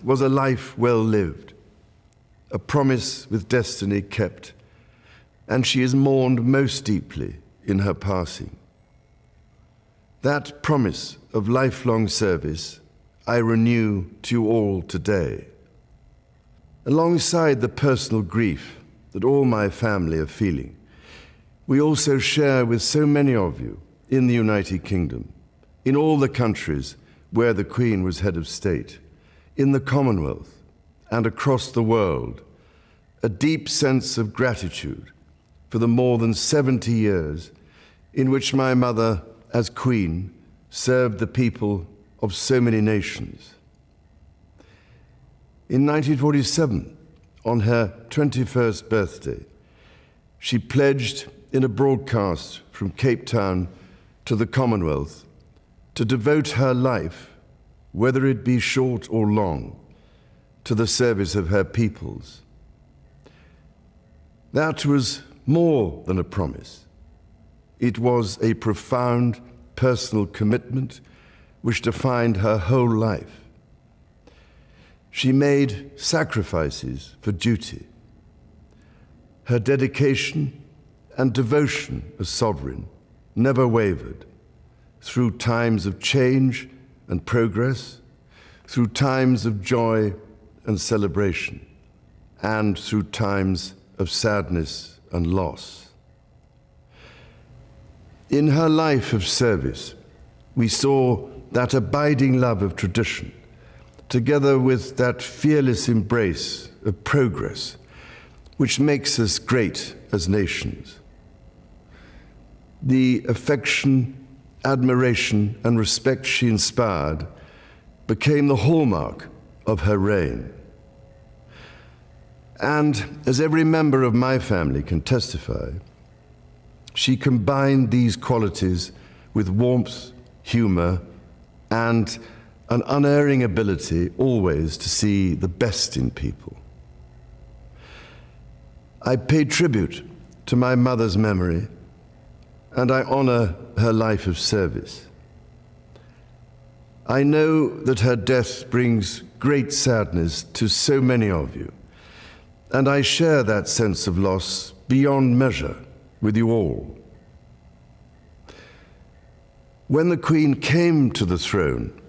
was a life well lived, a promise with destiny kept, and she is mourned most deeply in her passing. That promise of lifelong service I renew to you all today. Alongside the personal grief that all my family are feeling, we also share with so many of you in the United Kingdom, in all the countries where the Queen was head of state, in the Commonwealth and across the world, a deep sense of gratitude for the more than 70 years in which my mother, as Queen, served the people of so many nations. In 1947, on her 21st birthday, she pledged in a broadcast from Cape Town to the Commonwealth to devote her life, whether it be short or long, to the service of her peoples. That was more than a promise. It was a profound personal commitment which defined her whole life. She made sacrifices for duty. Her dedication and devotion as sovereign never wavered through times of change and progress, through times of joy and celebration, and through times of sadness and loss. In her life of service, we saw that abiding love of tradition, together with that fearless embrace of progress, which makes us great as nations. The affection, admiration, and respect she inspired became the hallmark of her reign. And as every member of my family can testify, she combined these qualities with warmth, humor, and an unerring ability always to see the best in people. I pay tribute to my mother's memory, and I honor her life of service. I know that her death brings great sadness to so many of you, and I share that sense of loss beyond measure with you all. When the Queen came to the throne,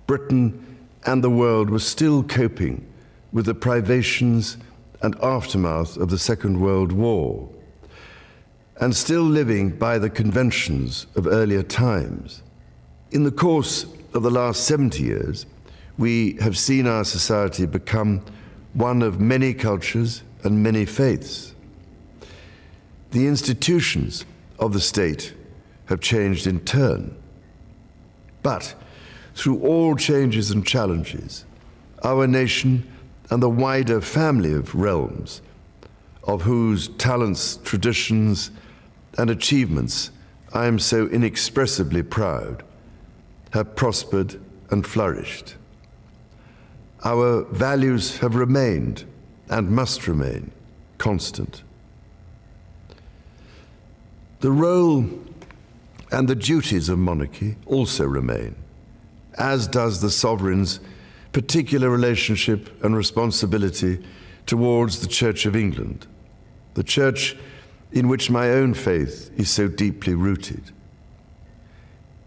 Britain and the world were still coping with the privations and aftermath of the Second World War, and still living by the conventions of earlier times. In the course of the last 70 years, we have seen our society become one of many cultures and many faiths. The institutions of the state have changed in turn. But through all changes and challenges, our nation and the wider family of realms, of whose talents, traditions, and achievements I am so inexpressibly proud, have prospered and flourished. Our values have remained and must remain constant. The role and the duties of monarchy also remain, as does the sovereign's particular relationship and responsibility towards the Church of England, the church in which my own faith is so deeply rooted.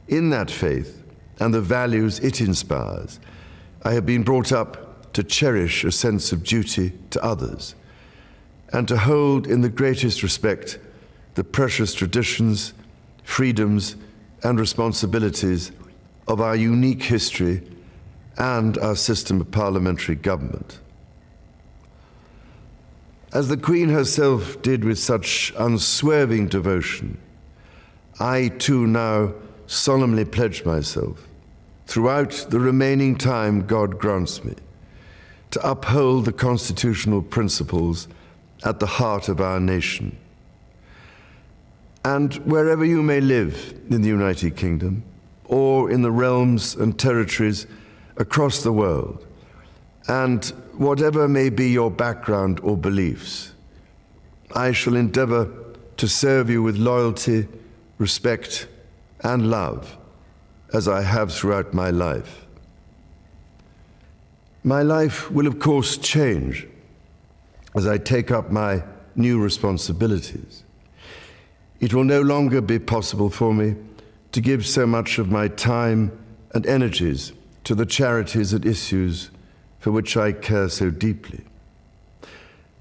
In that faith and the values it inspires, I have been brought up to cherish a sense of duty to others and to hold in the greatest respect the precious traditions, freedoms, and responsibilities of our unique history and our system of parliamentary government. As the Queen herself did with such unswerving devotion, I too now solemnly pledge myself, throughout the remaining time God grants me, to uphold the constitutional principles at the heart of our nation. And wherever you may live in the United Kingdom, or in the realms and territories across the world, and whatever may be your background or beliefs, I shall endeavor to serve you with loyalty, respect, and love, as I have throughout my life. My life will, of course, change as I take up my new responsibilities. It will no longer be possible for me to give so much of my time and energies to the charities and issues for which I care so deeply.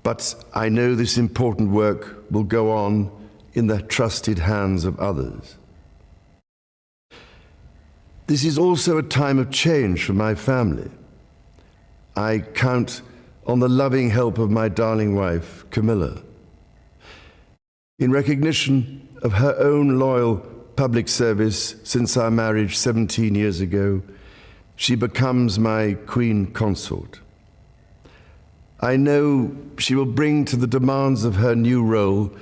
But I know this important work will go on in the trusted hands of others. This is also a time of change for my family. I count on the loving help of my darling wife, Camilla. In recognition of her own loyal public service since our marriage 17 years ago, she becomes my Queen Consort. I know she will bring to the demands of her new role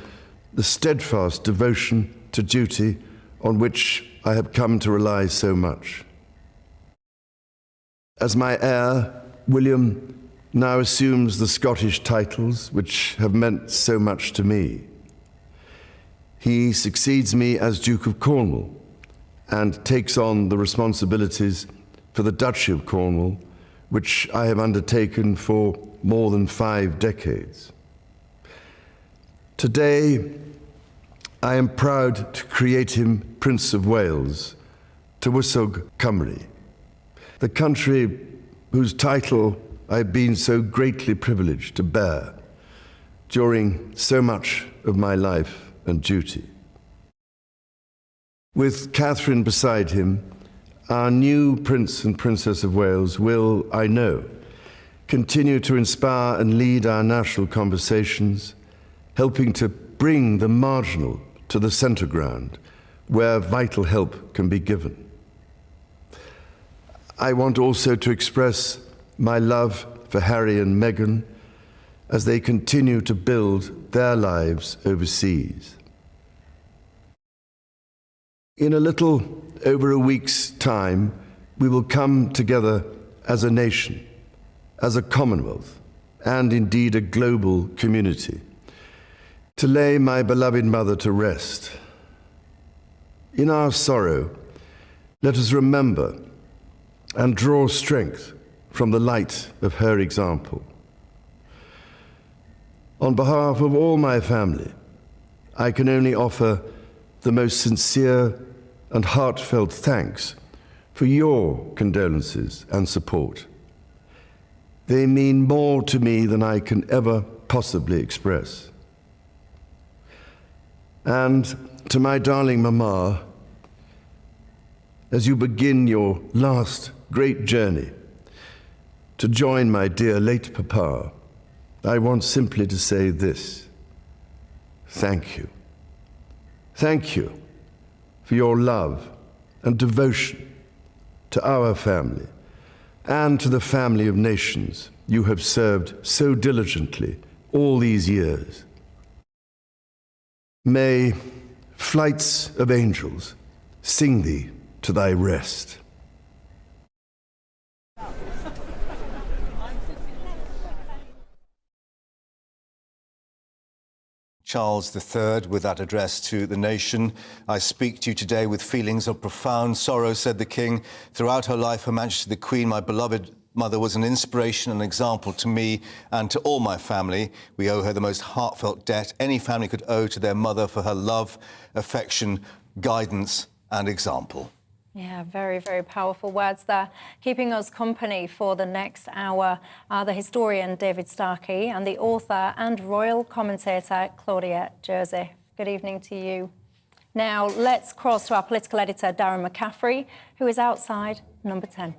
the steadfast devotion to duty on which I have come to rely so much. As my heir, William now assumes the Scottish titles which have meant so much to me. He succeeds me as Duke of Cornwall and takes on the responsibilities for the Duchy of Cornwall, which I have undertaken for more than 5 decades. Today, I am proud to create him Prince of Wales, Tywysog Cymru, the country whose title I've been so greatly privileged to bear during so much of my life and duty. With Catherine beside him, our new Prince and Princess of Wales will, I know, continue to inspire and lead our national conversations, helping to bring the marginal to the centre ground, where vital help can be given. I want also to express my love for Harry and Meghan as they continue to build their lives overseas. In a little over a week's time, we will come together as a nation, as a Commonwealth, and indeed a global community, to lay my beloved mother to rest. In our sorrow, let us remember and draw strength from the light of her example. On behalf of all my family, I can only offer the most sincere and heartfelt thanks for your condolences and support. They mean more to me than I can ever possibly express. And to my darling Mama, as you begin your last great journey to join my dear late Papa, I want simply to say this: thank you. Thank you for your love and devotion to our family and to the family of nations you have served so diligently all these years. May flights of angels sing thee to thy rest. Charles III, with that address to the nation. I speak to you today with feelings of profound sorrow, said the King. Throughout her life, Her Majesty the Queen, my beloved mother, was an inspiration and example to me and to all my family. We owe her the most heartfelt debt any family could owe to their mother for her love, affection, guidance and example. Yeah, very, very powerful words there. Keeping us company for the next hour are the historian David Starkey and the author and royal commentator Claudia Jersey. Good evening to you. Now, let's cross to our political editor Darren McCaffrey, who is outside number 10.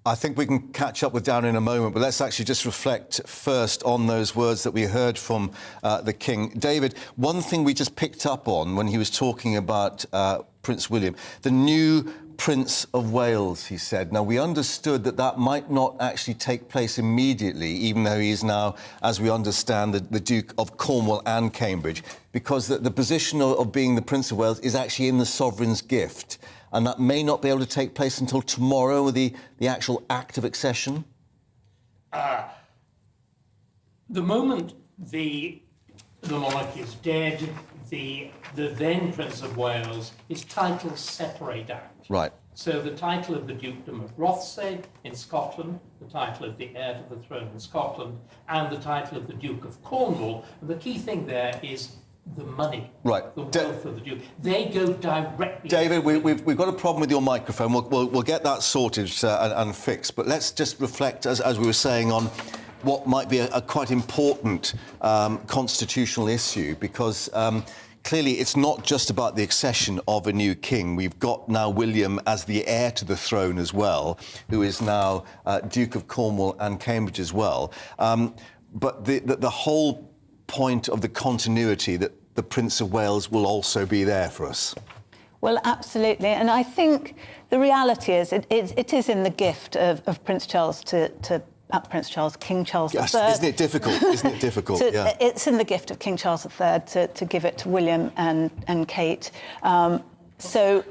I think we can catch up with Darren in a moment, but let's actually just reflect first on those words that we heard from the King. David, one thing we just picked up on when he was talking about Prince William, the new Prince of Wales, he said. Now, we understood that that might not actually take place immediately, even though he is now, as we understand, the Duke of Cornwall and Cambridge, because the position of being the Prince of Wales is actually in the sovereign's gift. And that may not be able to take place until tomorrow with the actual act of accession? The moment the monarchy is dead, the then Prince of Wales, his titles separate out. Right. So the title of the Dukedom of Rothesay in Scotland, the title of the heir to the throne in Scotland, and the title of the Duke of Cornwall. And the key thing there is the money, Right. the wealth of the Duke. They go directly... David, we've got a problem with your microphone. We'll get that sorted and fixed. But let's just reflect, as we were saying, on what might be a quite important constitutional issue, because clearly it's not just about the accession of a new king. We've got now William as the heir to the throne as well, who is now Duke of Cornwall and Cambridge as well. But the whole point of the continuity that the Prince of Wales will also be there for us. Well, absolutely. And I think the reality is it is in the gift of Prince Charles King Charles Yes, III. isn't it difficult? Isn't it difficult? Yeah. It's in the gift of King Charles III to give it to William and Kate. So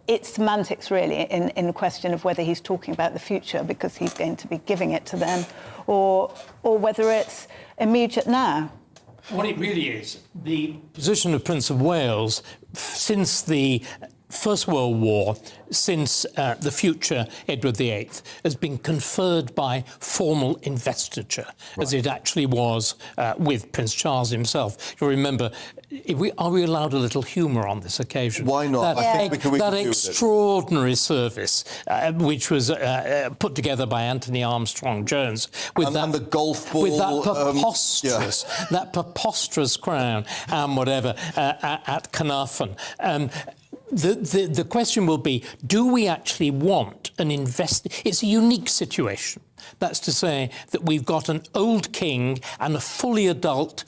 it's semantics, really, in the question of whether he's talking about the future because he's going to be giving it to them, or whether it's immediate now. What it really is, The position of Prince of Wales since the First World War, since the future Edward VIII, has been conferred by formal investiture, as it actually was with Prince Charles himself. You'll remember, are we allowed a little humour on this occasion? Why not? That, I think we can do with it. extraordinary service, which was put together by Anthony Armstrong-Jones, with And the golf ball, with that preposterous crown and whatever at Carnarvon. The question will be, do we actually want an It's a unique situation. That's to say that we've got an old king and a fully adult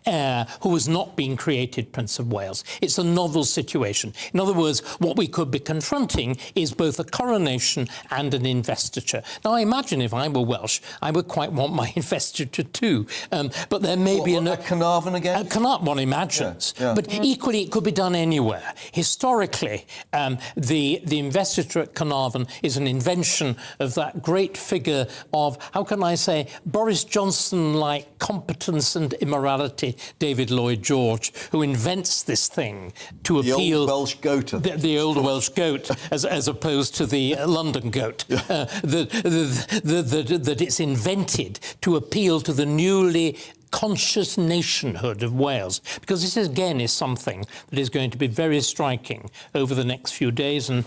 heir who has not been created Prince of Wales. It's a novel situation. In other words, what we could be confronting is both a coronation and an investiture. Now, I imagine if I were Welsh, I would quite want my investiture too. But there may be at Carnarvon again? At Carnarvon, one imagines. Yeah. But equally, it could be done anywhere. Historically, the investiture at Carnarvon is an invention of that great figure of, how can I say, Boris Johnson-like competence and immorality, David Lloyd George, who invents this thing to appeal... The old Welsh goat. The old Welsh goat, as opposed to the London goat. That it's invented to appeal to the newly conscious nationhood of Wales, because this again is something that is going to be very striking over the next few days, and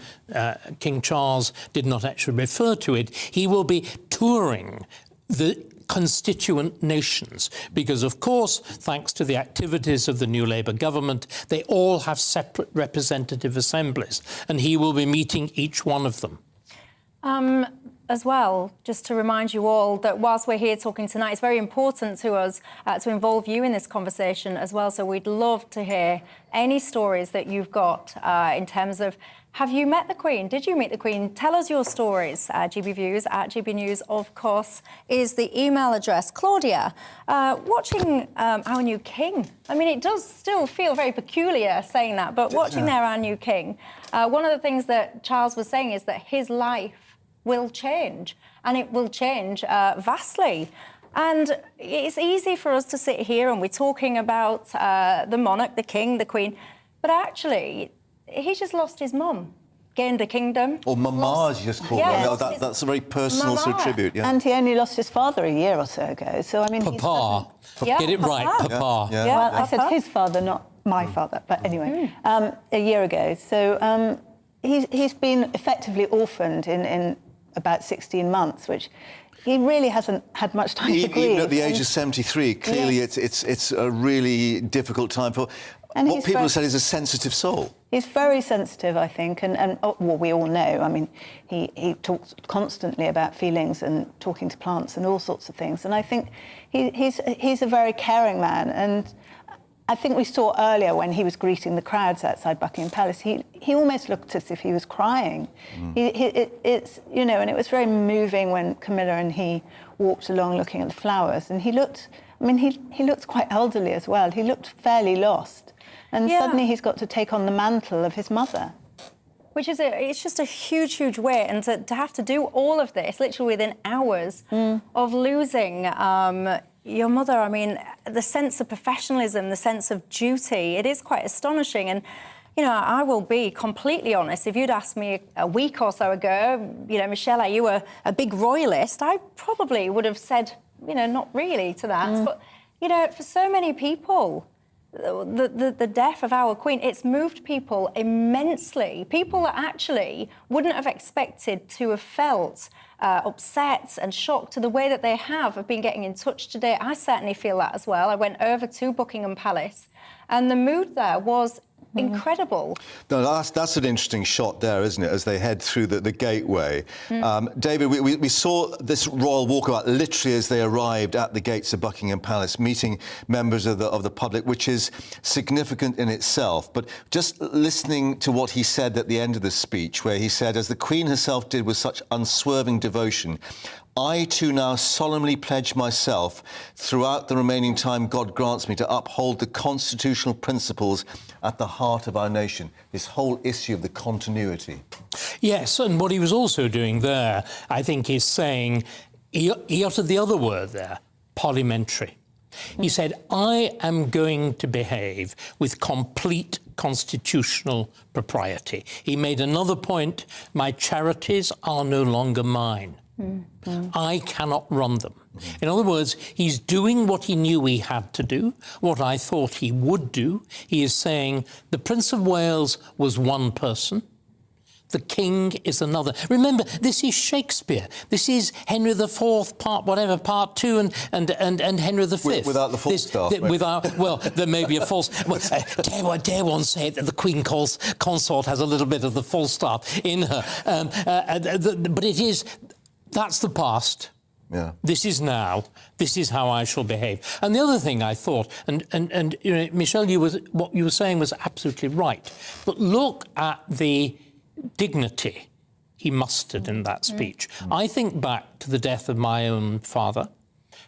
King Charles did not actually refer to it. He will be touring the constituent nations, because of course, thanks to the activities of the new Labour government, they all have separate representative assemblies, and he will be meeting each one of them. As well, just to remind you all that whilst we're here talking tonight, it's very important to us to involve you in this conversation as well. So we'd love to hear any stories that you've got in terms of, have you met the Queen? Did you meet the Queen? Tell us your stories. GBViews at GBNews, of course, is the email address. Claudia, watching our new king, I mean, it does still feel very peculiar saying that, but watching there our new king, one of the things that Charles was saying is that his life will change, and it will change vastly. And it's easy for us to sit here and we're talking about the monarch, the king, the queen, but actually, he's just lost his mum, gained a kingdom. Or Mama, as you just called her. That's a very personal sort of tribute, yeah. And he only lost his father a year or so ago. So, I mean, Papa. Get it right, Papa. Yeah. Well, I said his father, not my father. But anyway, a year ago. So he's been effectively orphaned in about 16 months, which he really hasn't had much time to grieve. Even at the age of 73, clearly it's a really difficult time for what people have said is a sensitive soul. He's very sensitive, I think, and well, we all know. I mean, he talks constantly about feelings and talking to plants and all sorts of things. And I think he's a very caring man. And I think we saw earlier when he was greeting the crowds outside Buckingham Palace, he almost looked as if he was crying. It's you know, and it was very moving when Camilla and he walked along looking at the flowers. And he looked, I mean, he looked quite elderly as well. He looked fairly lost. And suddenly he's got to take on the mantle of his mother. Which is it's just a huge, huge weight. And to have to do all of this, literally within hours of losing your mother, I mean, the sense of professionalism, the sense of duty, it is quite astonishing. And, I will be completely honest. If you'd asked me a week or so ago, Michelle, are you a big royalist? I probably would have said, not really to that. But, for so many people, the death of our Queen, it's moved people immensely. People that actually wouldn't have expected to have felt upset and shocked to the way that they have been getting in touch today. I certainly feel that as well. I went over to Buckingham Palace and the mood there was incredible. No, that's an interesting shot there, isn't it, as they head through the gateway. David, we saw this royal walkabout literally as they arrived at the gates of Buckingham Palace, meeting members of the public, which is significant in itself. But just listening to what he said at the end of the speech, where he said, as the Queen herself did with such unswerving devotion, I too now solemnly pledge myself throughout the remaining time God grants me to uphold the constitutional principles at the heart of our nation. This whole issue of the continuity. Yes, and what he was also doing there, I think, is saying, he uttered the other word there, parliamentary. He said, I am going to behave with complete constitutional propriety. He made another point, my charities are no longer mine. I cannot run them. In other words, he's doing what he knew he had to do, what I thought he would do. He is saying the Prince of Wales was one person, the King is another. Remember, this is Shakespeare. This is Henry IV, part 2, and Henry V. Without the full staff. Well, there may be a false... Well, dare one say that the Queen consort has a little bit of the full staff in her. But it is... That's the past. Yeah. This is now. This is how I shall behave. And the other thing I thought, and Michelle, what you were saying was absolutely right. But look at the dignity he mustered in that speech. I think back to the death of my own father,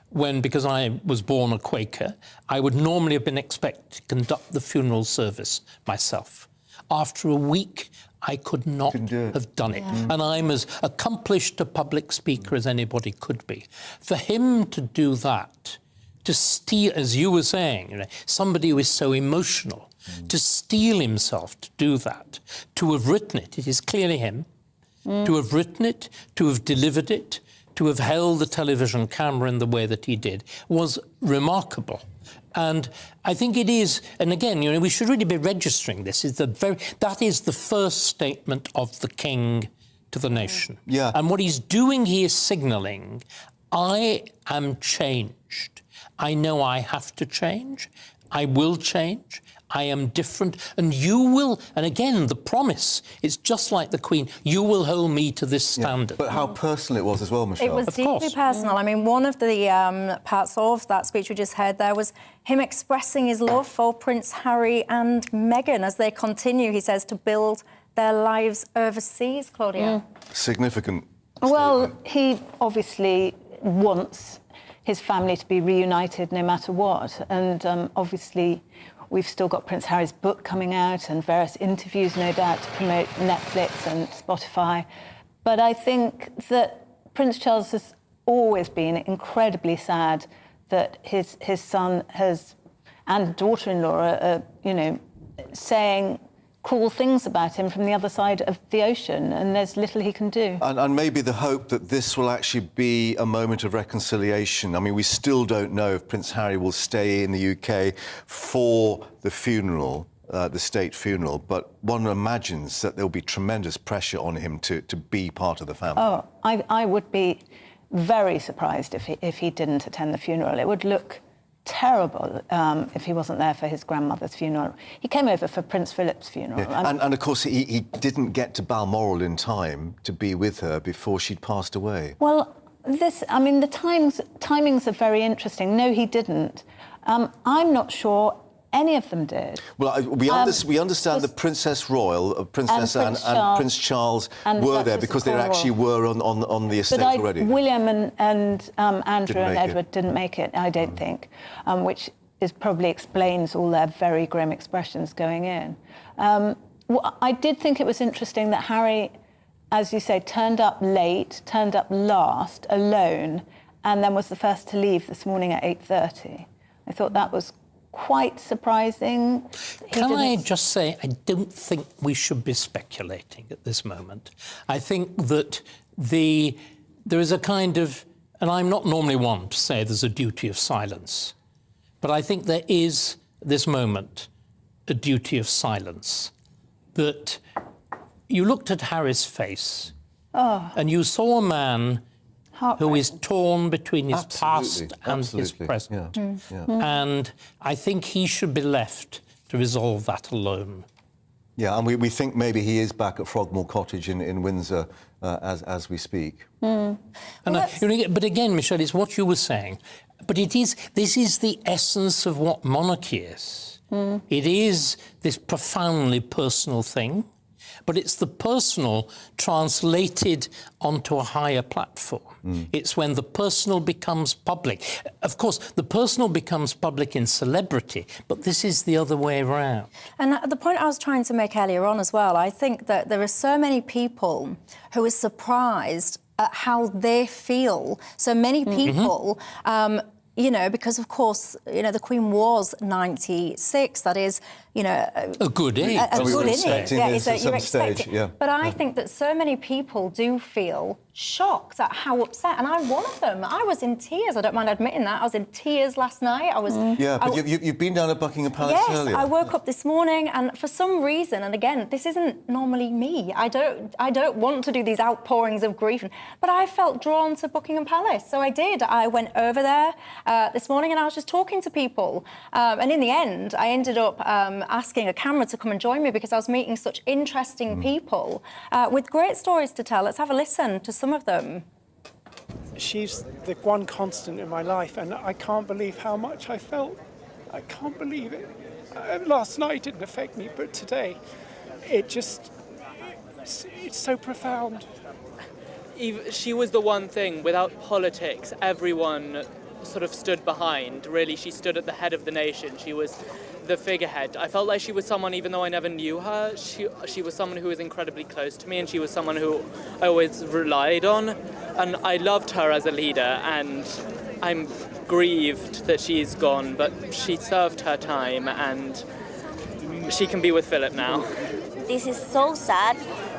when, because I was born a Quaker, I would normally have been expected to conduct the funeral service myself. After a week, I could not have done it. Yeah. And I'm as accomplished a public speaker as anybody could be. For him to do that, to steal, as you were saying, somebody who is so emotional, to steel himself to do that, to have written it, it is clearly him, to have written it, to have delivered it, to have held the television camera in the way that he did, was remarkable. And I think it is, and again, we should really be registering this. That is the first statement of the King to the nation. Yeah. And what he's doing, he is signalling, I am changed. I know I have to change. I will change. I am different, and you will, and again, the promise, it's just like the Queen, you will hold me to this standard. But how personal it was as well, Michelle. It was deeply personal. I mean, one of the parts of that speech we just heard there was him expressing his love for Prince Harry and Meghan as they continue, he says, to build their lives overseas, Claudia. Significant Well, statement. he obviously wants his family to be reunited no matter what, and obviously we've still got Prince Harry's book coming out and various interviews, no doubt, to promote Netflix and Spotify. But I think that Prince Charles has always been incredibly sad that his son has, and daughter-in-law are saying cruel things about him from the other side of the ocean, and there's little he can do. And maybe the hope that this will actually be a moment of reconciliation. I mean, we still don't know if Prince Harry will stay in the UK for the funeral, the state funeral, but one imagines that there'll be tremendous pressure on him to be part of the family. Oh, I would be very surprised if he didn't attend the funeral. It would look terrible if he wasn't there for his grandmother's funeral. He came over for Prince Philip's funeral. Yeah. And of course, he didn't get to Balmoral in time to be with her before she'd passed away. Well, the timings are very interesting. No, he didn't. I'm not sure any of them did. Well, we understand the Princess Royal, Princess and Prince Charles were there because they actually were on the estate already. William and Andrew and Edward didn't make it, I don't think, which probably explains all their very grim expressions going in. I did think it was interesting that Harry, as you say, turned up late, turned up last, alone, and then was the first to leave this morning at 8:30. I thought that was quite surprising. Can I just say, I don't think we should be speculating at this moment. I think that there is a kind of, and I'm not normally one to say there's a duty of silence, but I think there is, at this moment, a duty of silence. That you looked at Harry's face, and you saw a man who is torn between his past and his present. And I think he should be left to resolve that alone. Yeah, and we think maybe he is back at Frogmore Cottage in Windsor as we speak. And but again, Michelle, it's what you were saying. But this is the essence of what monarchy is. It is this profoundly personal thing, but it's the personal translated onto a higher platform. It's when the personal becomes public. Of course, the personal becomes public in celebrity, but this is the other way around. And the point I was trying to make earlier on as well, I think that there are so many people who are surprised at how they feel. So many people... you know, because of course, you know, the Queen was 96. That is, you know, a good age. A good age. Yeah, you're expecting. Yeah. But I think that so many people do feel shocked at how upset, and I'm one of them. I was in tears. I don't mind admitting that. I was in tears last night. I was. Yeah, but you've been down at Buckingham Palace earlier. Yes, I woke up this morning, and for some reason, and again, this isn't normally me. I don't want to do these outpourings of grief, but I felt drawn to Buckingham Palace, so I did. I went over there this morning, and I was just talking to people, and in the end, I ended up asking a camera to come and join me because I was meeting such interesting people with great stories to tell. Let's have a listen to some of them. She's the one constant in my life, and I can't believe how much I felt. I can't believe it. Last night didn't affect me, but today, it's so profound. She was the one thing, without politics, everyone sort of stood behind. Really, she stood at the head of the nation. She was the figurehead. I felt like she was someone, even though I never knew her, she was someone who was incredibly close to me, and she was someone who I always relied on. And I loved her as a leader, and I'm grieved that she's gone, but she served her time, and she can be with Philip now. This is so sad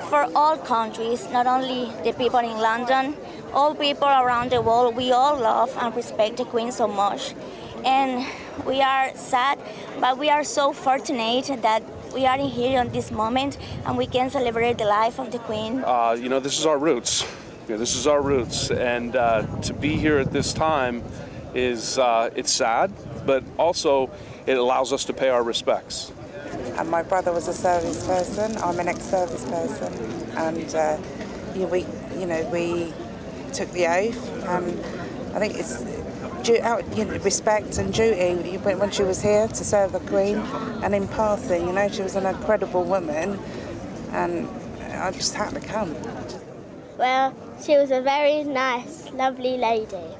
for all countries, not only the people in London, all people around the world. We all love and respect the Queen so much. And we are sad, but we are so fortunate that we are here on this moment and we can celebrate the life of the Queen. You know, this is our roots. This is our roots, and to be here at this time is it's sad, but also it allows us to pay our respects. And my brother was a service person. I'm an ex-service person, and we took the oath. I think it's respect and duty when she was here to serve the Queen, and in passing, you know, she was an incredible woman, and I just had to come. Well, she was a very nice, lovely lady.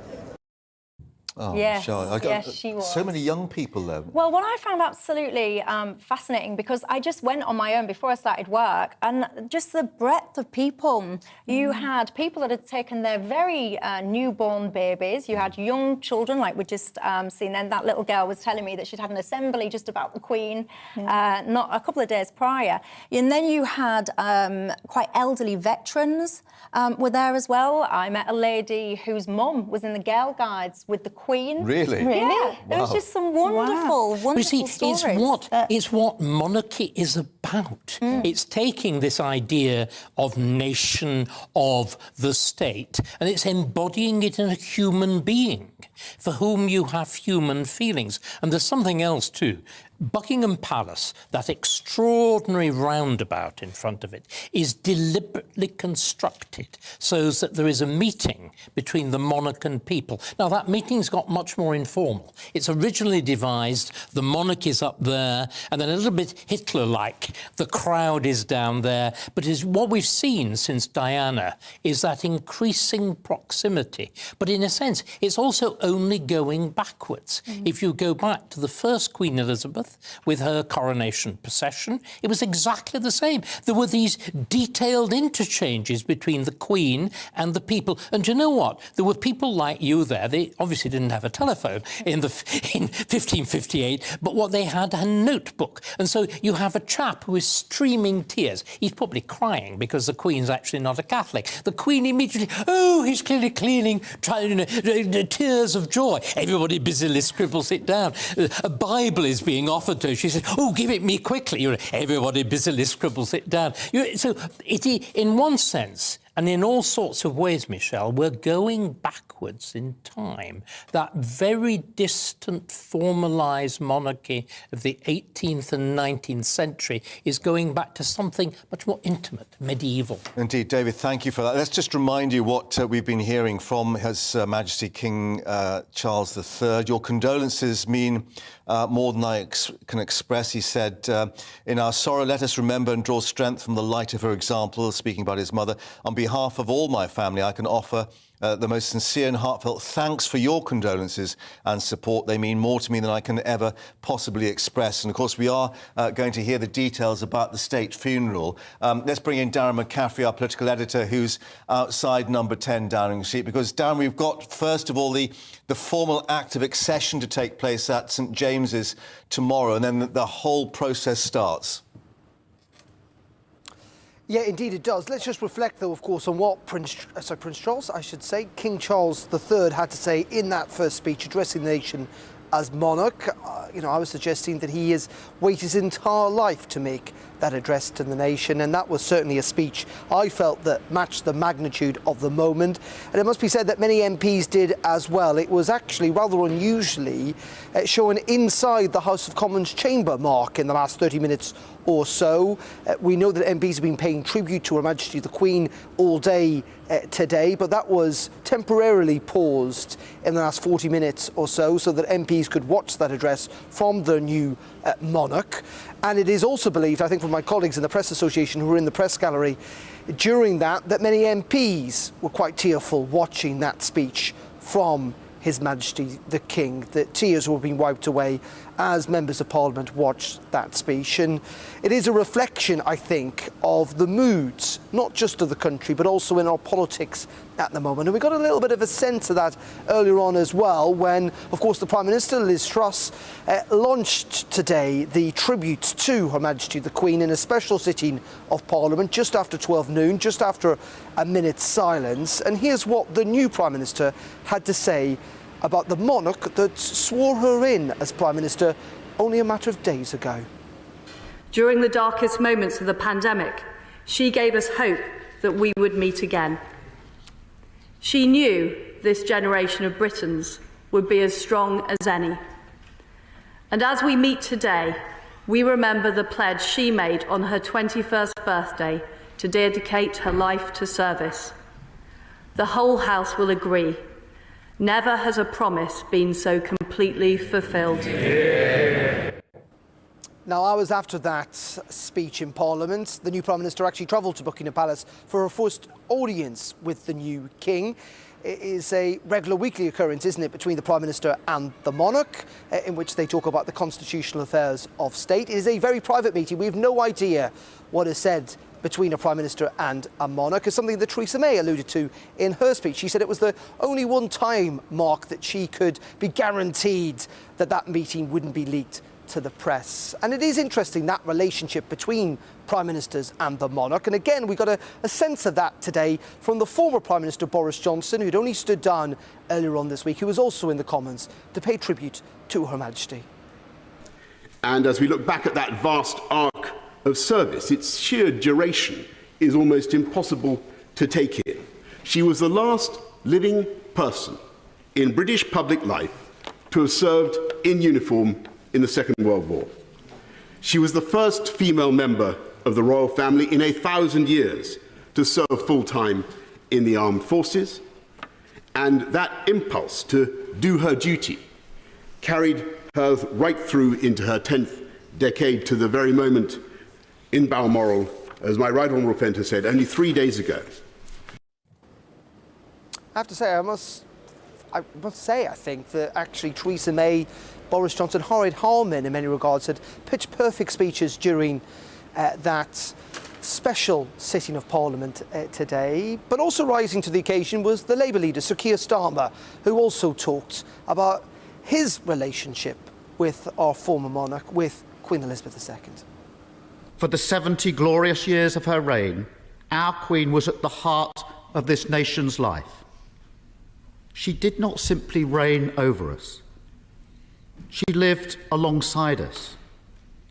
Oh, yes, Charlotte, yes, she was. So many young people there. Well, what I found absolutely fascinating, because I just went on my own before I started work, and just the breadth of people. You had people that had taken their very newborn babies. You had young children, like we just seen then. That little girl was telling me that she'd had an assembly just about the Queen, not a couple of days prior. And then you had quite elderly veterans were there as well. I met a lady whose mum was in the Girl Guides with the Queen. Really? Yeah. There was just some wonderful, wonderful you see, stories. It's what monarchy is about. It's taking this idea of nation, of the state, and it's embodying it in a human being for whom you have human feelings. And there's something else too. Buckingham Palace, that extraordinary roundabout in front of it, is deliberately constructed so that there is a meeting between the monarch and people. Now, that meeting's got much more informal. It's originally devised, the monarch is up there, and then a little bit Hitler-like, the crowd is down there. But what we've seen since Diana is that increasing proximity. But in a sense, it's also only going backwards. If you go back to the first Queen Elizabeth, with her coronation procession. It was exactly the same. There were these detailed interchanges between the Queen and the people. And you know what? There were people like you there. They obviously didn't have a telephone in 1558, but what they had a notebook. And so you have a chap who is streaming tears. He's probably crying because the Queen's actually not a Catholic. The Queen immediately, oh, he's clearly cleaning, tears of joy. Everybody busily scribbles it down. A Bible is being offered to her. She says, oh, give it me quickly. Everybody busily scribbles it down. So in one sense, and in all sorts of ways, Michelle, we're going backwards in time. That very distant, formalised monarchy of the 18th and 19th century is going back to something much more intimate, medieval. Indeed, David, thank you for that. Let's just remind you what we've been hearing from His Majesty King Charles III. Your condolences mean more than I can express. He said, in our sorrow, let us remember and draw strength from the light of her example, speaking about his mother. On behalf of all my family, I can offer the most sincere and heartfelt thanks for your condolences and support. They mean more to me than I can ever possibly express. And of course, we are going to hear the details about the state funeral. Let's bring in Darren McCaffrey, our political editor, who's outside number 10 Downing Street. Because, Darren, we've got, first of all, the formal act of accession to take place at St James's tomorrow, and then the whole process starts. Yeah, indeed it does. Let's just reflect, though, of course, on what Prince Charles, I should say, King Charles III had to say in that first speech addressing the nation as monarch. I was suggesting that he has waited his entire life to make that address to the nation, and that was certainly a speech I felt that matched the magnitude of the moment. And it must be said that many MPs did as well. It was actually rather unusually shown inside the House of Commons chamber, Mark, in the last 30 minutes or so. We know that MPs have been paying tribute to Her Majesty the Queen all day today, but that was temporarily paused in the last 40 minutes or so that MPs could watch that address from the new monarch. And it is also believed, I think from my colleagues in the Press Association who were in the press gallery during that many MPs were quite tearful watching that speech from His Majesty the King. The tears were being wiped away as members of Parliament watched that speech. And it is a reflection, I think, of the moods, not just of the country, but also in our politics at the moment. And we got a little bit of a sense of that earlier on as well, when, of course, the Prime Minister, Liz Truss, launched today the tribute to Her Majesty the Queen in a special sitting of Parliament just after 12 noon, just after a minute's silence. And here's what the new Prime Minister had to say about the monarch that swore her in as Prime Minister only a matter of days ago. During the darkest moments of the pandemic, she gave us hope that we would meet again. She knew this generation of Britons would be as strong as any. And as we meet today, we remember the pledge she made on her 21st birthday to dedicate her life to service. The whole House will agree. Never has a promise been so completely fulfilled. Now, hours after that speech in Parliament, the new Prime Minister actually travelled to Buckingham Palace for her first audience with the new King. It is a regular weekly occurrence, isn't it, between the Prime Minister and the monarch, in which they talk about the constitutional affairs of state. It is a very private meeting. We have no idea what is said between a Prime Minister and a monarch, is something that Theresa May alluded to in her speech. She said it was the only one time, Mark, that she could be guaranteed that that meeting wouldn't be leaked to the press. And it is interesting, that relationship between Prime Ministers and the monarch. And again, we got a sense of that today from the former Prime Minister Boris Johnson, who'd only stood down earlier on this week, who was also in the Commons to pay tribute to Her Majesty. And as we look back at that vast arc of service, its sheer duration is almost impossible to take in. She was the last living person in British public life to have served in uniform in the Second World War. She was the first female member of the royal family in 1,000 years to serve full-time in the armed forces, and that impulse to do her duty carried her right through into her 10th decade, to the very moment in Balmoral, as my right honourable friend has said, only 3 days ago. I have to say, I must I must say, I think that actually Theresa May, Boris Johnson, Horrid Harman in many regards had pitch-perfect speeches during that special sitting of Parliament today. But also rising to the occasion was the Labour leader, Sir Keir Starmer, who also talked about his relationship with our former monarch, with Queen Elizabeth II. For the 70 glorious years of her reign, our Queen was at the heart of this nation's life. She did not simply reign over us. She lived alongside us.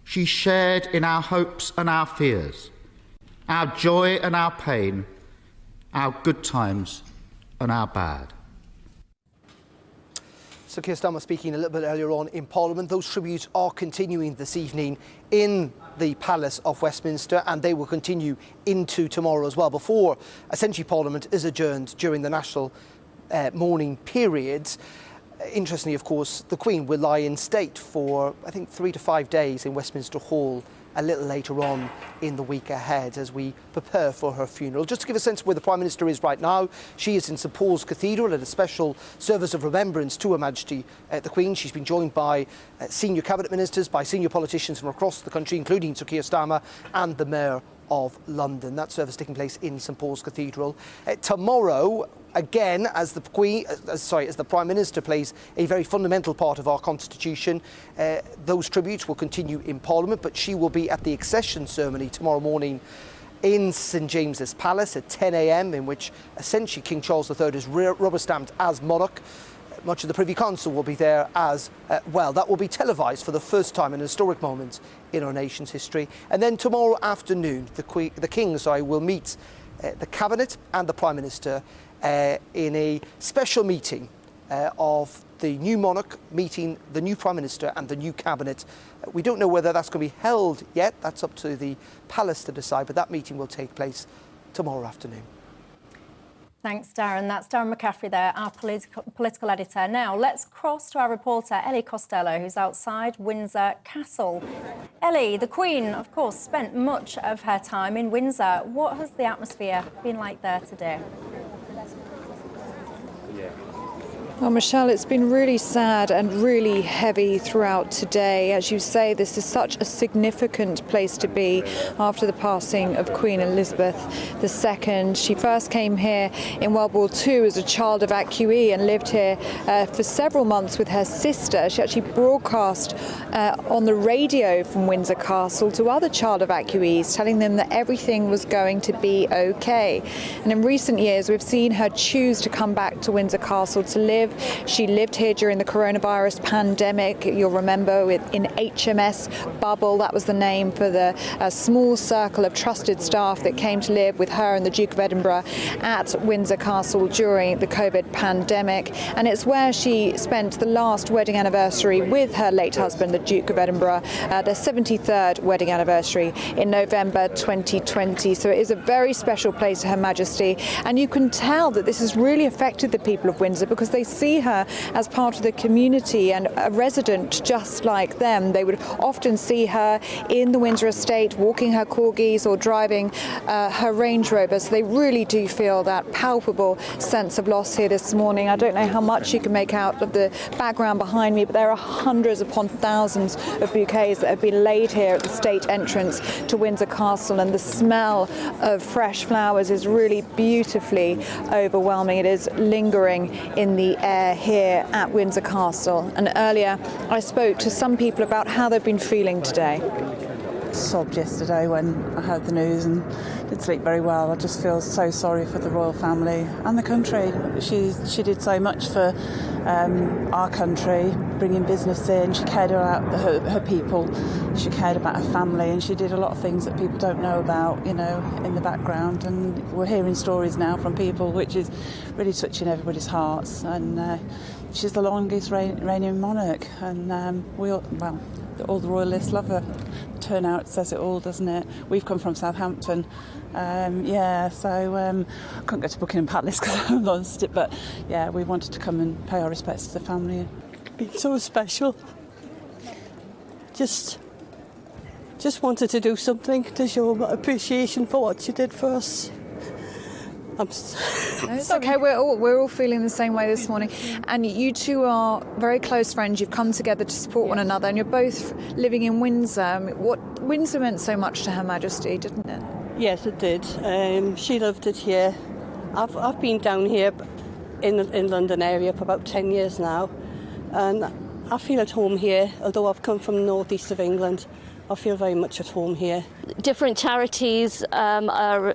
She shared in our hopes and our fears, our joy and our pain, our good times and our bad. Sir Keir Starmer speaking a little bit earlier on in Parliament. Those tributes are continuing this evening in the Palace of Westminster, and they will continue into tomorrow as well, before essentially Parliament is adjourned during the national mourning period. Interestingly, of course, the Queen will lie in state for, I think, 3 to 5 days in Westminster Hall a little later on in the week ahead as we prepare for her funeral. Just to give a sense of where the Prime Minister is right now, she is in St Paul's Cathedral at a special service of remembrance to Her Majesty the Queen. She's been joined by senior cabinet ministers, by senior politicians from across the country, including Sir Keir Starmer and the Mayor of London. That service taking place in St Paul's Cathedral. Tomorrow, again, as the Prime Minister plays a very fundamental part of our Constitution, those tributes will continue in Parliament, but she will be at the accession ceremony tomorrow morning in St James's Palace at 10 a.m, in which essentially King Charles III is rubber-stamped as monarch. Much of the Privy Council will be there as well. That will be televised for the first time in a historic moment in our nation's history. And then tomorrow afternoon, the King will meet the Cabinet and the Prime Minister in a special meeting of the new monarch meeting the new Prime Minister and the new Cabinet. We don't know whether that's going to be held yet. That's up to the Palace to decide, but that meeting will take place tomorrow afternoon. Thanks, Darren. That's Darren McCaffrey there, our political editor. Now, let's cross to our reporter, Ellie Costello, who's outside Windsor Castle. Ellie, the Queen, of course, spent much of her time in Windsor. What has the atmosphere been like there today? Well, Michelle, it's been really sad and really heavy throughout today. As you say, this is such a significant place to be after the passing of Queen Elizabeth II. She first came here in World War II as a child evacuee and lived here for several months with her sister. She actually broadcast on the radio from Windsor Castle to other child evacuees, telling them that everything was going to be okay. And in recent years, we've seen her choose to come back to Windsor Castle to live. She lived here during the coronavirus pandemic. You'll remember in HMS Bubble, that was the name for the small circle of trusted staff that came to live with her and the Duke of Edinburgh at Windsor Castle during the COVID pandemic. And it's where she spent the last wedding anniversary with her late husband, the Duke of Edinburgh, their 73rd wedding anniversary in November 2020. So it is a very special place to Her Majesty. And you can tell that this has really affected the people of Windsor because they see her as part of the community and a resident just like them. They would often see her in the Windsor estate walking her corgis or driving her Range Rover. So they really do feel that palpable sense of loss here this morning. I don't know how much you can make out of the background behind me, but there are hundreds upon thousands of bouquets that have been laid here at the state entrance to Windsor Castle, and the smell of fresh flowers is really beautifully overwhelming. It is lingering in the air here at Windsor Castle. And earlier I spoke to some people about how they've been feeling today. Sobbed yesterday when I heard the news and didn't sleep very well. I just feel so sorry for the royal family and the country. She did so much for our country, bringing business in. She cared about her people. She cared about her family, and she did a lot of things that people don't know about, in the background. And we're hearing stories now from people, which is really touching everybody's hearts. And she's the longest reigning monarch, and all the royalists love her. Turnout says it all, doesn't it? We've come from Southampton, so I couldn't go to Buckingham Palace because I lost it, but yeah, we wanted to come and pay our respects to the family. It's been so special. Just wanted to do something to show my appreciation for what she did for us. It's okay. We're all feeling the same way this morning. And you two are very close friends. You've come together to support one another, and you're both living in Windsor. What Windsor meant so much to Her Majesty, didn't it? Yes, it did. She loved it here. I've been down here in London area for about 10 years now, and I feel at home here. Although I've come from the northeast of England, I feel very much at home here. Different charities are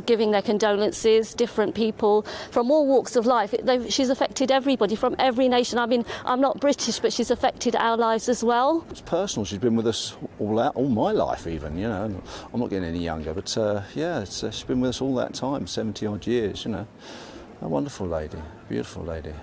giving their condolences, different people from all walks of life. She's affected everybody from every nation. I mean, I'm not British, but she's affected our lives as well. It's personal. She's been with us all my life even, you know. I'm not getting any younger, but yeah, she's been with us all that time, 70 odd years, you know. A wonderful lady, beautiful lady.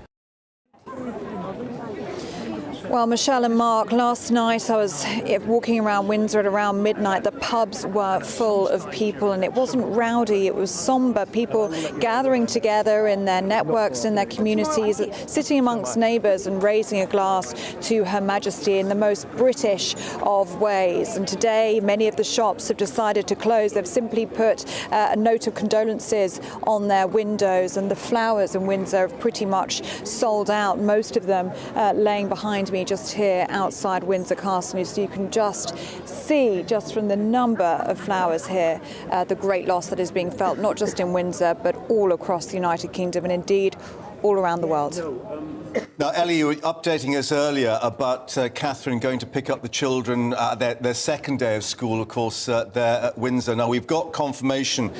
Well, Michelle and Mark, last night I was walking around Windsor at around midnight. The pubs were full of people, and it wasn't rowdy, it was sombre. People gathering together in their networks, in their communities, sitting amongst neighbours and raising a glass to Her Majesty in the most British of ways. And today, many of the shops have decided to close. They've simply put a note of condolences on their windows, and the flowers in Windsor have pretty much sold out, most of them laying behind me just here outside Windsor Castle, so you can just see, just from the number of flowers here, the great loss that is being felt not just in Windsor but all across the United Kingdom and indeed all around the world. Now, Ellie, you were updating us earlier about Catherine going to pick up the children their second day of school, of course, there at Windsor. Now, we've got confirmation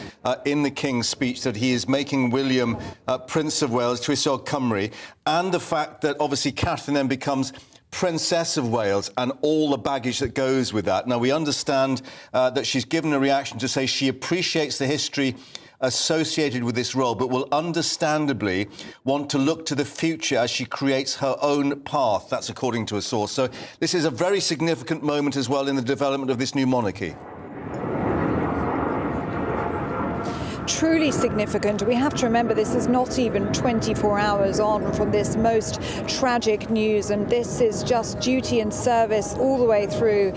in the King's speech that he is making William Prince of Wales, Twisog Cymru, and the fact that obviously Catherine then becomes Princess of Wales and all the baggage that goes with that. Now, we understand that she's given a reaction to say she appreciates the history associated with this role, but will understandably want to look to the future as she creates her own path. That's according to a source. So this is a very significant moment as well in the development of this new monarchy. Truly significant. We have to remember this is not even 24 hours on from this most tragic news, and this is just duty and service all the way through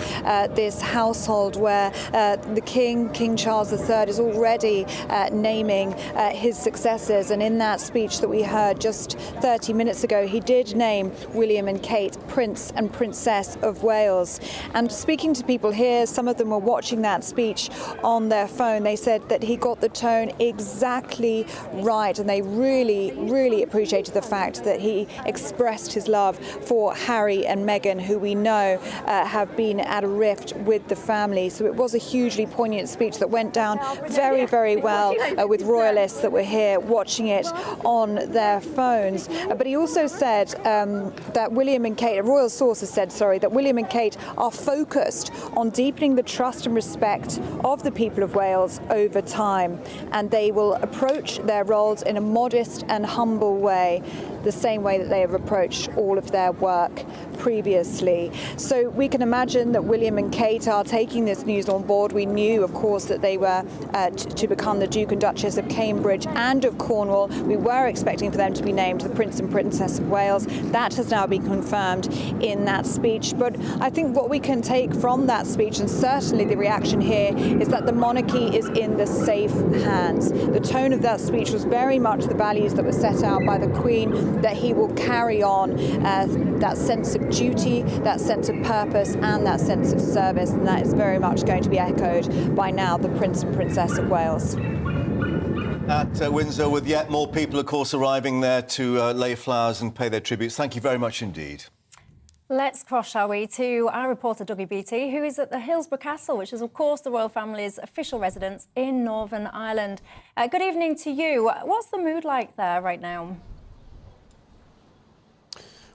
this household where the King Charles III, is already naming his successors. And in that speech that we heard just 30 minutes ago, he did name William and Kate Prince and Princess of Wales. And speaking to people here, some of them were watching that speech on their phone. They said that he got the tone exactly right, and they really appreciated the fact that he expressed his love for Harry and Meghan, who we know have been at a rift with the family. So it was a hugely poignant speech that went down very well with royalists that were here watching it on their phones. But he also said that William and Kate, a royal source has said, that William and Kate are focused on deepening the trust and respect of the people of Wales over time, and they will approach their roles in a modest and humble way, the same way that they have approached all of their work previously. So we can imagine that William and Kate are taking this news on board. We knew, of course, that they were to become the Duke and Duchess of Cambridge and of Cornwall. We were expecting for them to be named the Prince and Princess of Wales. That has now been confirmed in that speech. But I think what we can take from that speech, and certainly the reaction here, is that the monarchy is in the safe hands. The tone of that speech was very much the values that were set out by the Queen, that he will carry on that sense of duty, that sense of purpose and that sense of service, and that is very much going to be echoed by now the Prince and Princess of Wales. At Windsor, with yet more people, of course, arriving there to lay flowers and pay their tributes. Thank you very much indeed. Let's cross, shall we, to our reporter Dougie Beattie, who is at the Hillsborough Castle, which is, of course, the royal family's official residence in Northern Ireland. Good evening to you. What's the mood like there right now?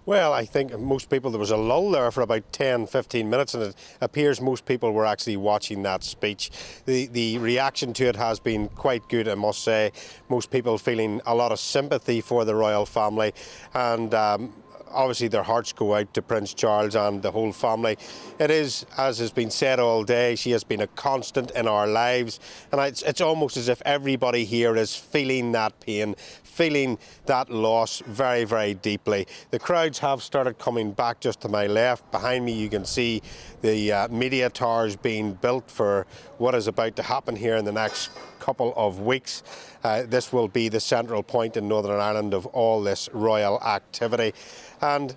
Well, I think most people, there was a lull there for about 10-15 minutes, and it appears most people were actually watching that speech. The reaction to it has been quite good, I must say. Most people feeling a lot of sympathy for the royal family, and obviously their hearts go out to Prince Charles and the whole family. It is, as has been said all day, she has been a constant in our lives, and it's almost as if everybody here is feeling that pain, feeling that loss very deeply. The crowds have started coming back just to my left. Behind me you can see the media towers being built for what is about to happen here in the next couple of weeks. This will be the central point in Northern Ireland of all this royal activity. And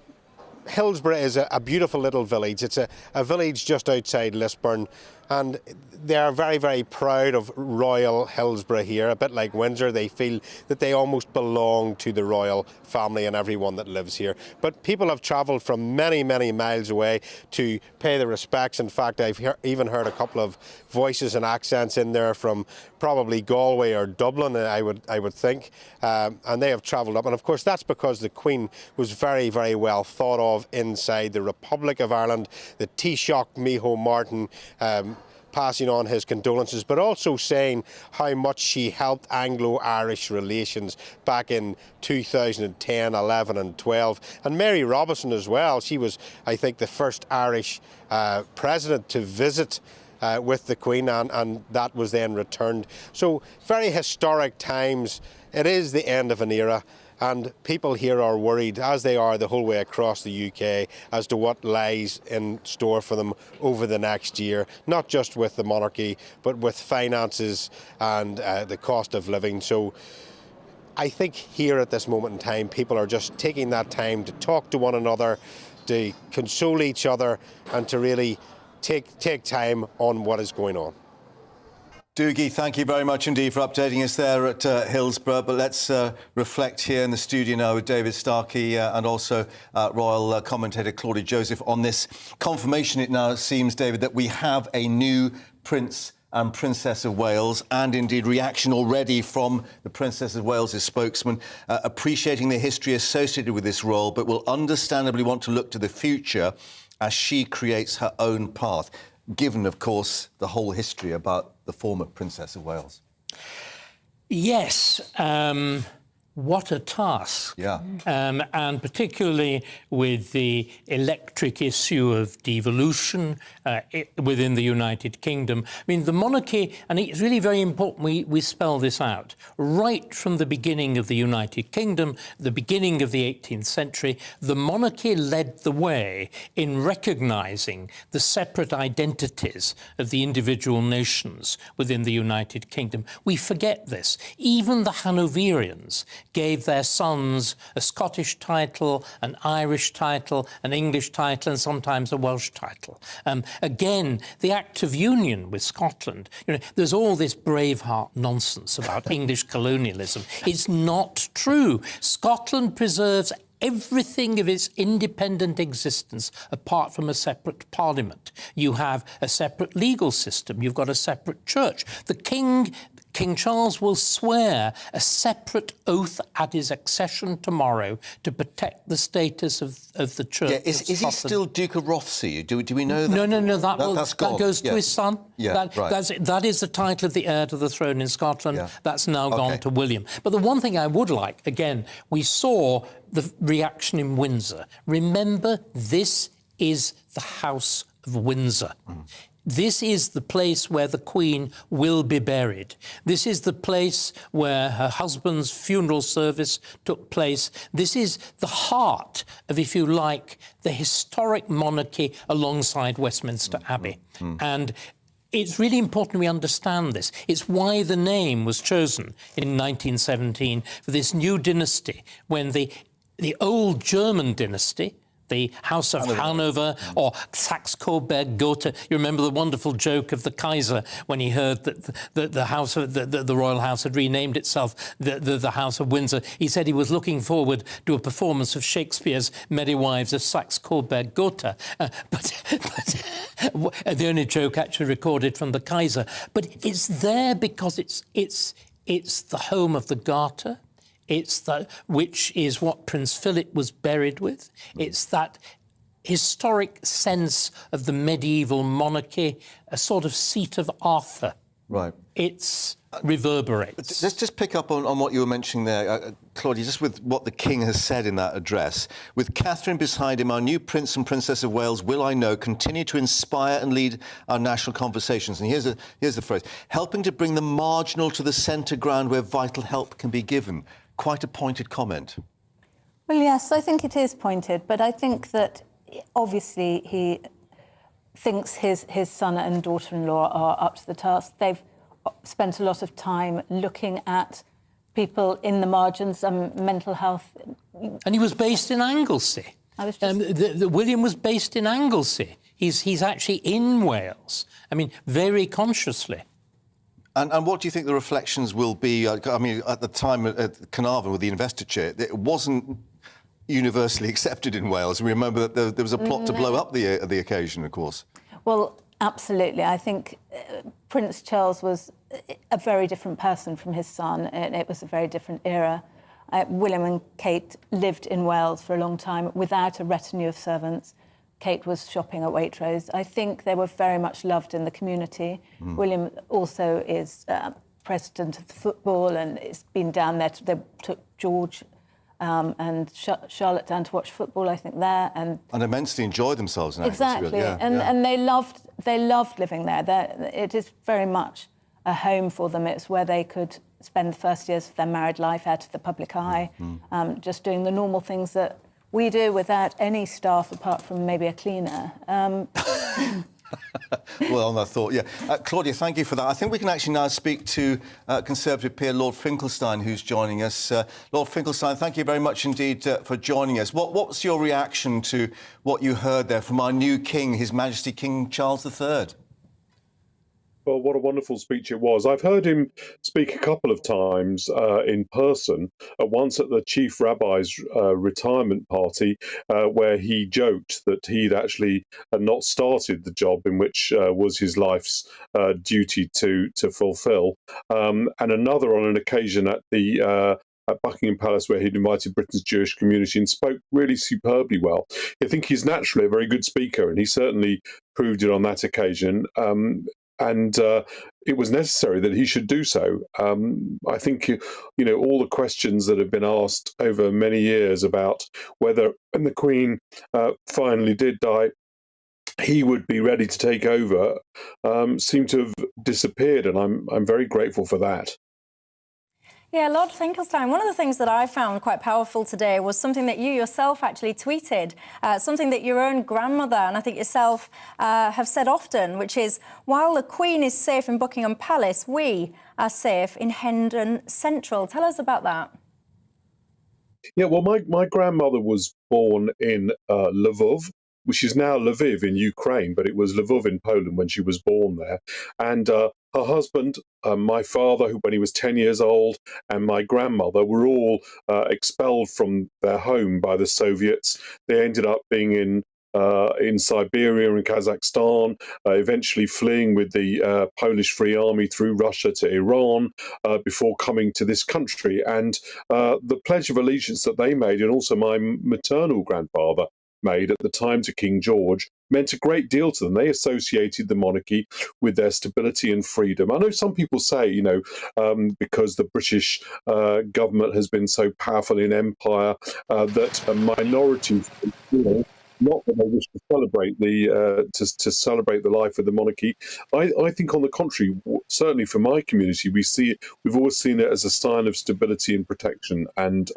Hillsborough is a beautiful little village. It's a village just outside Lisburn, and they are very, very proud of Royal Hillsborough here. A bit like Windsor, they feel that they almost belong to the royal family and everyone that lives here. But people have travelled from many, many miles away to pay their respects. In fact, I've even heard a couple of voices and accents in there from probably Galway or Dublin, I would think, and they have travelled up. And of course, that's because the Queen was very, very well thought of inside the Republic of Ireland. The Taoiseach Micheál Martin passing on his condolences, but also saying how much she helped Anglo-Irish relations back in 2010, 11 and 12. And Mary Robinson as well. She was, I think, the first Irish president to visit with the Queen, and that was then returned. So very historic times. It is the end of an era, and people here are worried, as they are the whole way across the UK, as to what lies in store for them over the next year, not just with the monarchy, but with finances and the cost of living. So I think here at this moment in time, people are just taking that time to talk to one another, to console each other, and to really take time on what is going on. Doogie, thank you very much indeed for updating us there at Hillsborough. But let's reflect here in the studio now with David Starkey and also royal commentator Claudia Joseph on this confirmation, it now seems, David, that we have a new Prince and Princess of Wales, and indeed reaction already from the Princess of Wales' spokesman, appreciating the history associated with this role, but will understandably want to look to the future as she creates her own path, given, of course, the whole history about the former Princess of Wales. Yes, what a task. Yeah. And particularly with the electric issue of devolution within the United Kingdom. I mean, the monarchy, and it's really very important we spell this out, right from the beginning of the United Kingdom, the beginning of the 18th century, the monarchy led the way in recognising the separate identities of the individual nations within the United Kingdom. We forget this. Even the Hanoverians gave their sons a Scottish title, an Irish title, an English title, and sometimes a Welsh title. Again, the Act of Union with Scotland, there's all this Braveheart nonsense about English colonialism. It's not true. Scotland preserves everything of its independent existence apart from a separate parliament. You have a separate legal system. You've got a separate church. The King Charles will swear a separate oath at his accession tomorrow to protect the status of the church. Yeah, is he still Duke of Rothesay? Do we know that? No, that goes to his son. Yeah, that is the title of the heir to the throne in Scotland. Yeah. That's now gone to William. But the one thing I would like, again, we saw the reaction in Windsor. Remember, this is the House of Windsor. This is the place where the Queen will be buried. This is the place where her husband's funeral service took place. This is the heart of, if you like, the historic monarchy alongside Westminster Abbey. And it's really important we understand this. It's why the name was chosen in 1917 for this new dynasty, when the old German dynasty, the House of Hanover or Saxe-Coburg-Gotha. You remember the wonderful joke of the Kaiser when he heard that the royal house had renamed itself the House of Windsor. He said he was looking forward to a performance of Shakespeare's Merry Wives of Saxe-Coburg-Gotha. But the only joke actually recorded from the Kaiser. But it's there because it's the home of the Garter. It's which is what Prince Philip was buried with. It's that historic sense of the medieval monarchy, a sort of seat of Arthur. Right. It's reverberates. Let's just pick up on what you were mentioning there, Claudia, just with what the King has said in that address. With Catherine beside him, our new Prince and Princess of Wales will, I know, continue to inspire and lead our national conversations. And here's the phrase, helping to bring the marginal to the centre ground where vital help can be given. Quite a pointed comment. Well, yes, I think it is pointed, but I think that obviously he thinks his son and daughter-in-law are up to the task. They've spent a lot of time looking at people in the margins and mental health. And he was based in Anglesey. William was based in Anglesey. He's actually in Wales. I mean, very consciously. And what do you think the reflections will be? I mean, at the time at Carnarvon with the investiture, it wasn't universally accepted in Wales. We remember that there was a plot to blow up the occasion, of course. Well, absolutely. I think Prince Charles was a very different person from his son. It was a very different era. William and Kate lived in Wales for a long time without a retinue of servants. Kate was shopping at Waitrose. I think they were very much loved in the community. William also is president of the football and has been down there. They took George and Charlotte down to watch football, I think, there. And immensely enjoyed themselves in Anglesey. exactly. And they loved living there. It is very much a home for them. It's where they could spend the first years of their married life out of the public eye, just doing the normal things that we do without any staff apart from maybe a cleaner. Well, I thought, Claudia, thank you for that. I think we can actually now speak to Conservative peer Lord Finkelstein, who's joining us. Lord Finkelstein, thank you very much indeed for joining us. What was your reaction to what you heard there from our new King, His Majesty King Charles III? Well, what a wonderful speech it was. I've heard him speak a couple of times in person, once at the Chief Rabbi's retirement party, where he joked that he'd actually not started the job in which was his life's duty to fulfil, and another on an occasion at the at Buckingham Palace, where he'd invited Britain's Jewish community and spoke really superbly well. I think he's naturally a very good speaker, and he certainly proved it on that occasion. And it was necessary that he should do so. I think, all the questions that have been asked over many years about whether, when the Queen finally did die, he would be ready to take over, seem to have disappeared, and I'm very grateful for that. Yeah, Lord Finkelstein, one of the things that I found quite powerful today was something that you yourself actually tweeted, something that your own grandmother and I think yourself have said often, which is, while the Queen is safe in Buckingham Palace, we are safe in Hendon Central. Tell us about that. Yeah, well, my grandmother was born in Lvov, which is now Lviv in Ukraine, but it was Lvov in Poland when she was born there. And her husband, my father, when he was 10 years old, and my grandmother were all expelled from their home by the Soviets. They ended up being in Siberia and Kazakhstan, eventually fleeing with the Polish Free Army through Russia to Iran before coming to this country. And the Pledge of Allegiance that they made, and also my maternal grandfather made at the time to King George, meant a great deal to them. They associated the monarchy with their stability and freedom. I know some people say, because the British government has been so powerful in empire, that minorities, not that they wish to celebrate to celebrate the life of the monarchy. I think, on the contrary, certainly for my community, we've always seen it as a sign of stability and protection, and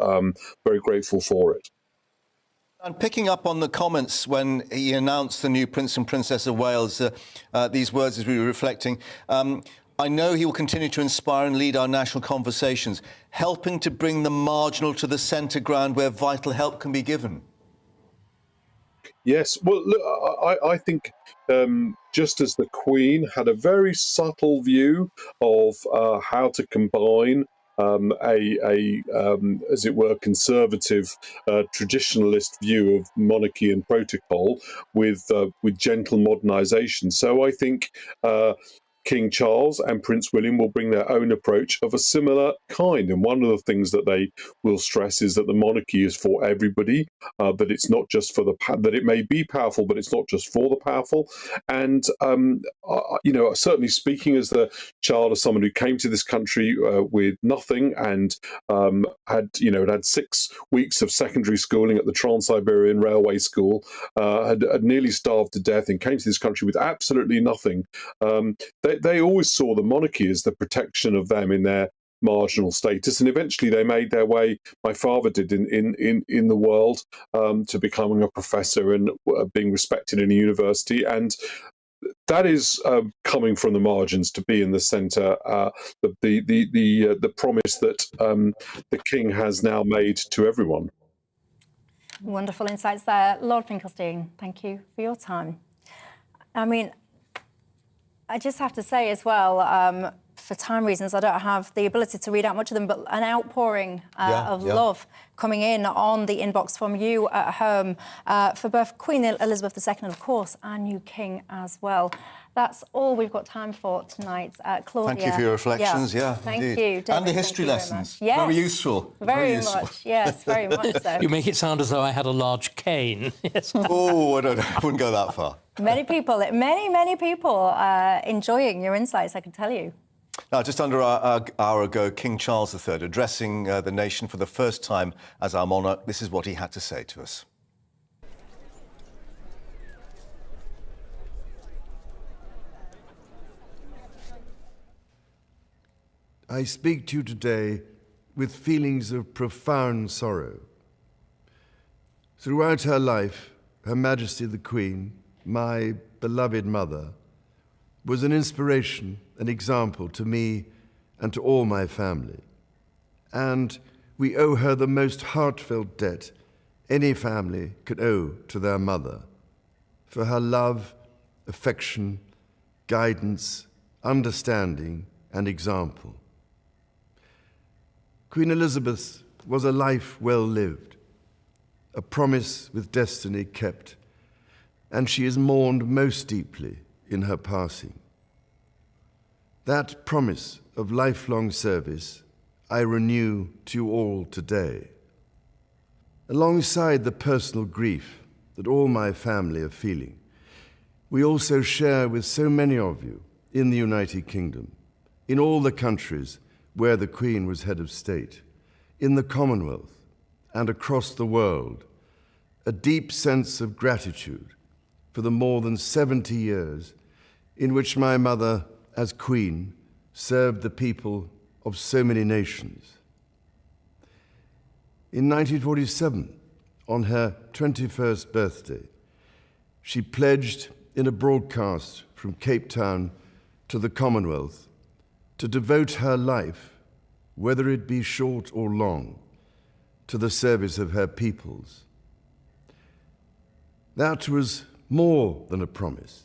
very grateful for it. And picking up on the comments when he announced the new Prince and Princess of Wales, these words as we were reflecting, I know he will continue to inspire and lead our national conversations, helping to bring the marginal to the centre ground where vital help can be given. Yes, well, look, I think just as the Queen had a very subtle view of how to combine as it were, conservative, traditionalist view of monarchy and protocol with gentle modernisation. So I think King Charles and Prince William will bring their own approach of a similar kind. And one of the things that they will stress is that the monarchy is for everybody, that it's not just for that it may be powerful, but it's not just for the powerful. And, certainly speaking as the child of someone who came to this country with nothing and had 6 weeks of secondary schooling at the Trans-Siberian Railway School, had nearly starved to death and came to this country with absolutely nothing. They always saw the monarchy as the protection of them in their marginal status, and eventually they made their way. My father did in the world to becoming a professor and being respected in a university, and that is coming from the margins to be in the centre. The promise that the King has now made to everyone. Wonderful insights there. Lord Finkelstein, thank you for your time. I mean, I just have to say as well, for time reasons, I don't have the ability to read out much of them, but an outpouring of love coming in on the inbox from you at home for both Queen Elizabeth II, of course, and new King as well. That's all we've got time for tonight. Claudia. Thank you for your reflections, Thank indeed. you, David, and the history lessons. Yes. Very useful. Very useful. much, yes, very much so. You make it sound as though I had a large cane. Yes. Oh, I wouldn't go that far. Many people enjoying your insights, I can tell you. Now, just under an hour ago, King Charles III, addressing the nation for the first time as our monarch, this is what he had to say to us. I speak to you today with feelings of profound sorrow. Throughout her life, Her Majesty the Queen, my beloved mother, was an inspiration, an example to me and to all my family. And we owe her the most heartfelt debt any family could owe to their mother, for her love, affection, guidance, understanding, and example. Queen Elizabeth was a life well lived, a promise with destiny kept, and she is mourned most deeply in her passing. That promise of lifelong service I renew to you all today. Alongside the personal grief that all my family are feeling, we also share with so many of you in the United Kingdom, in all the countries where the Queen was head of state, in the Commonwealth and across the world, a deep sense of gratitude for the more than 70 years in which my mother, as Queen, served the people of so many nations. In 1947, on her 21st birthday, she pledged in a broadcast from Cape Town to the Commonwealth to devote her life, whether it be short or long, to the service of her peoples. That was more than a promise.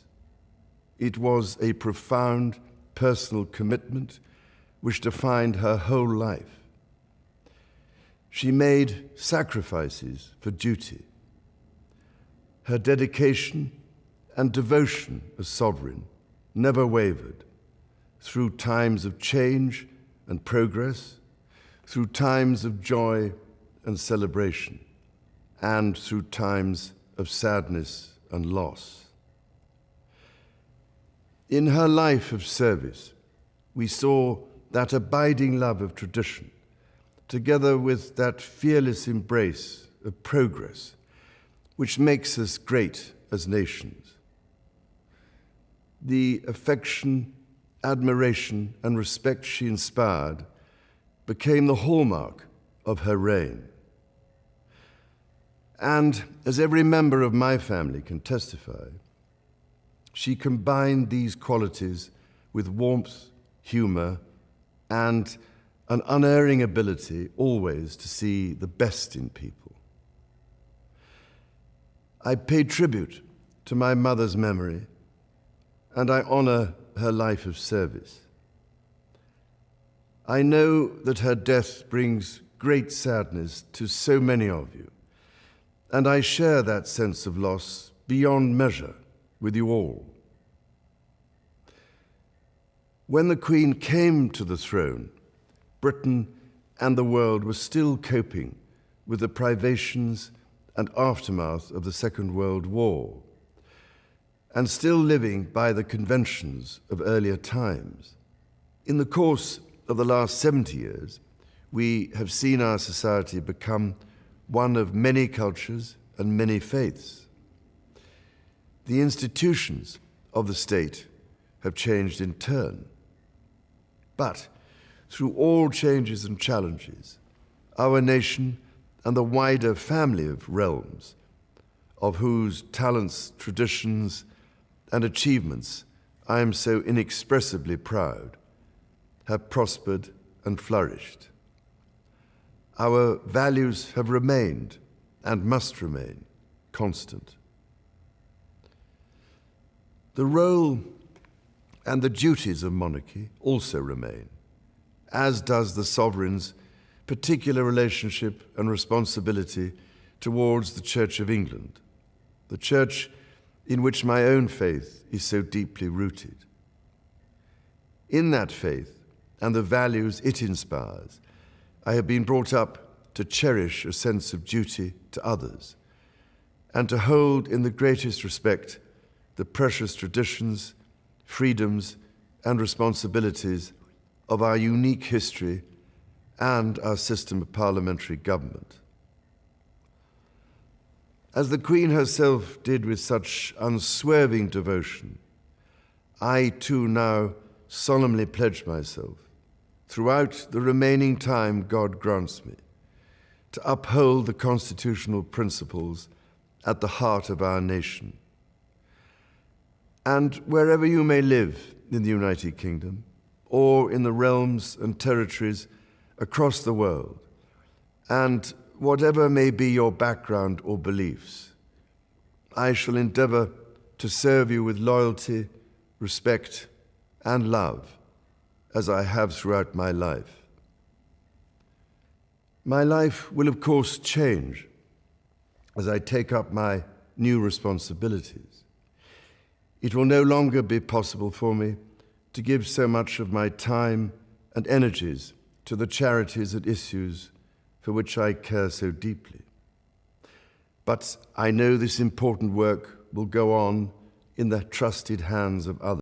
It was a profound personal commitment which defined her whole life. She made sacrifices for duty. Her dedication and devotion as sovereign never wavered through times of change and progress, through times of joy and celebration, and through times of sadness and loss. In her life of service, we saw that abiding love of tradition, together with that fearless embrace of progress, which makes us great as nations. The affection, admiration, and respect she inspired became the hallmark of her reign. And as every member of my family can testify, she combined these qualities with warmth, humor, and an unerring ability always to see the best in people. I pay tribute to my mother's memory, and I honor her life of service. I know that her death brings great sadness to so many of you, and I share that sense of loss beyond measure with you all. When the Queen came to the throne, Britain and the world were still coping with the privations and aftermath of the Second World War, and still living by the conventions of earlier times. In the course of the last 70 years, we have seen our society become one of many cultures and many faiths. The institutions of the state have changed in turn. But through all changes and challenges, our nation and the wider family of realms, of whose talents, traditions, and achievements I am so inexpressibly proud have prospered and flourished. Our values have remained and must remain constant. The role and the duties of monarchy also remain, as does the sovereign's particular relationship and responsibility towards the Church of England, the church in which my own faith is so deeply rooted. In that faith and the values it inspires, I have been brought up to cherish a sense of duty to others and to hold in the greatest respect the precious traditions, freedoms, and responsibilities of our unique history and our system of parliamentary government. As the Queen herself did with such unswerving devotion, I too now solemnly pledge myself, throughout the remaining time God grants me, to uphold the constitutional principles at the heart of our nation. And wherever you may live in the United Kingdom, or in the realms and territories across the world, and whatever may be your background or beliefs, I shall endeavor to serve you with loyalty, respect, and love, as I have throughout my life. My life will, of course, change as I take up my new responsibilities. It will no longer be possible for me to give so much of my time and energies to the charities and issues for which I care so deeply. But I know this important work will go on in the trusted hands of others.